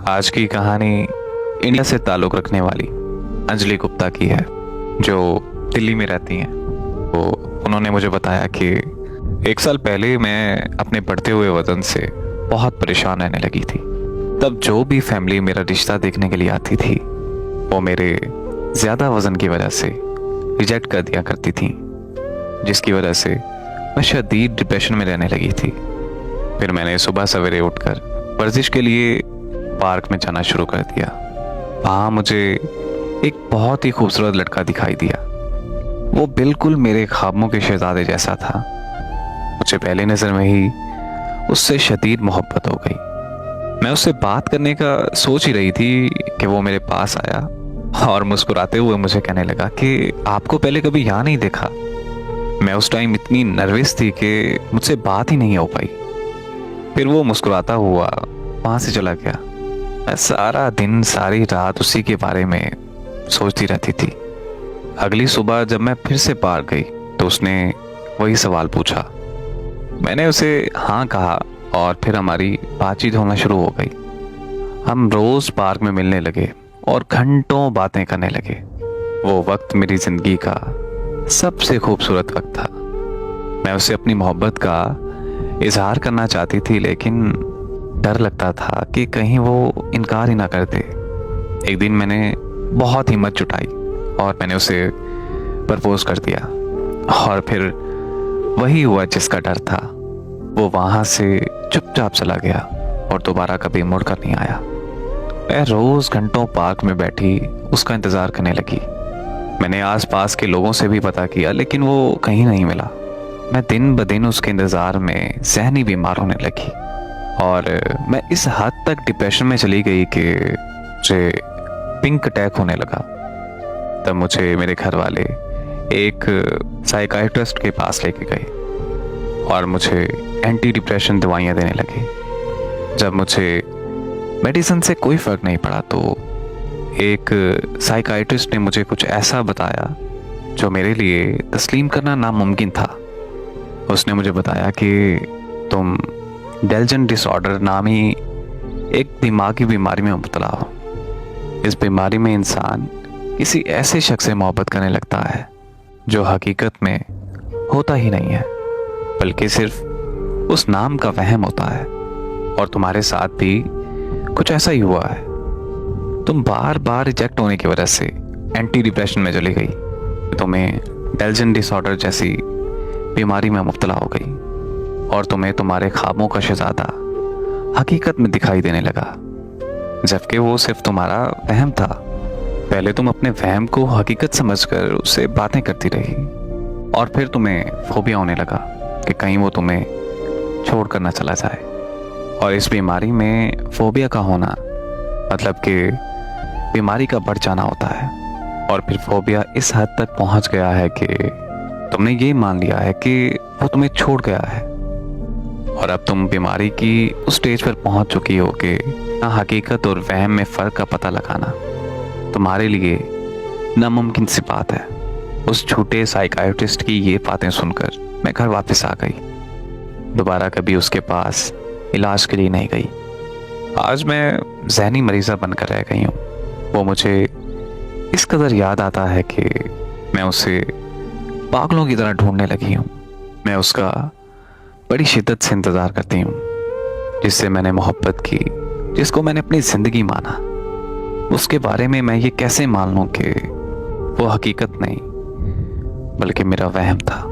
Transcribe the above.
आज की कहानी इंडिया से ताल्लुक़ रखने वाली अंजलि गुप्ता की है, जो दिल्ली में रहती हैं। तो उन्होंने मुझे बताया कि 1 साल पहले मैं अपने बढ़ते हुए वज़न से बहुत परेशान रहने लगी थी। तब जो भी फैमिली मेरा रिश्ता देखने के लिए आती थी, वो मेरे ज़्यादा वज़न की वजह से रिजेक्ट कर दिया करती थी, जिसकी वजह से मैं शदीद डिप्रेशन में रहने लगी थी। फिर मैंने सुबह सवेरे उठकर वर्जिश के लिए पार्क में जाना शुरू कर दिया। वहाँ मुझे एक बहुत ही खूबसूरत लड़का दिखाई दिया। वो बिल्कुल मेरे ख्वाबों के शहजादे जैसा था। मुझे पहली नज़र में ही उससे शदीद मोहब्बत हो गई। मैं उससे बात करने का सोच ही रही थी कि वो मेरे पास आया और मुस्कुराते हुए मुझे कहने लगा कि आपको पहले कभी यहाँ नहीं देखा। मैं उस टाइम इतनी नर्वस थी कि मुझसे बात ही नहीं हो पाई। फिर वो मुस्कुराता हुआ वहाँ से चला गया। मैं सारा दिन सारी रात उसी के बारे में सोचती रहती थी। अगली सुबह जब मैं फिर से पार्क गई तो उसने वही सवाल पूछा। मैंने उसे हाँ कहा और फिर हमारी बातचीत होना शुरू हो गई। हम रोज़ पार्क में मिलने लगे और घंटों बातें करने लगे। वो वक्त मेरी ज़िंदगी का सबसे खूबसूरत वक्त था। मैं उसे अपनी मोहब्बत का इजहार करना चाहती थी, लेकिन डर लगता था कि कहीं वो इनकार ही ना कर दे। एक दिन मैंने बहुत हिम्मत जुटाई और मैंने उसे प्रपोज कर दिया। और फिर वही हुआ जिसका डर था। वो वहाँ से चुपचाप चला गया और दोबारा कभी मुड़कर नहीं आया। मैं रोज़ घंटों पार्क में बैठी उसका इंतज़ार करने लगी। मैंने आसपास के लोगों से भी पता किया, लेकिन वो कहीं नहीं मिला। मैं दिन ब दिन उसके इंतज़ार में ज़हनी बीमार होने लगी और मैं इस हद तक डिप्रेशन में चली गई कि मुझे पिंक अटैक होने लगा। तब मुझे मेरे घर वाले एक साइकाइट्रिस्ट के पास लेके गए और मुझे एंटी डिप्रेशन दवाइयाँ देने लगे। जब मुझे मेडिसिन से कोई फ़र्क नहीं पड़ा तो एक साइकाइट्रिस्ट ने मुझे कुछ ऐसा बताया जो मेरे लिए तस्लीम करना नामुमकिन था। उसने मुझे बताया कि तुम डेल्जन डिसऑर्डर नामी एक दिमागी बीमारी में मुब्तला हो। इस बीमारी में इंसान किसी ऐसे शख्स से मोहब्बत करने लगता है जो हकीकत में होता ही नहीं है, बल्कि सिर्फ उस नाम का वहम होता है। और तुम्हारे साथ भी कुछ ऐसा ही हुआ है। तुम बार बार रिजेक्ट होने की वजह से एंटी डिप्रेशन में चली गई। तुम्हें डेल्जन डिसऑर्डर जैसी बीमारी में मुब्तला हो गई और तुम्हें तुम्हारे ख्वाबों का शहजादा हकीकत में दिखाई देने लगा, जबकि वो सिर्फ तुम्हारा वहम था। पहले तुम अपने वहम को हकीकत समझकर उससे बातें करती रही और फिर तुम्हें फोबिया होने लगा कि कहीं वो तुम्हें छोड़ कर ना चला जाए। और इस बीमारी में फोबिया का होना मतलब कि बीमारी का बढ़ जाना होता है। और फिर फोबिया इस हद तक पहुंच गया है कि तुमने ये मान लिया है कि वो तुम्हें छोड़ गया है। और अब तुम बीमारी की उस स्टेज पर पहुंच चुकी हो कि ना हकीकत और वहम में फ़र्क का पता लगाना तुम्हारे लिए नामुमकिन सी बात है। उस झूठे साइकाइट्रिस्ट की ये बातें सुनकर मैं घर वापस आ गई। दोबारा कभी उसके पास इलाज के लिए नहीं गई। आज मैं ज़हनी मरीज़ा बनकर रह गई हूँ। वो मुझे इस कदर याद आता है कि मैं उसे पागलों की तरह ढूंढने लगी हूँ। मैं उसका बड़ी शिद्दत से इंतज़ार करती हूँ, जिससे मैंने मोहब्बत की, जिसको मैंने अपनी ज़िंदगी माना। उसके बारे में मैं ये कैसे मान लूँ कि वो हकीकत नहीं बल्कि मेरा वहम था।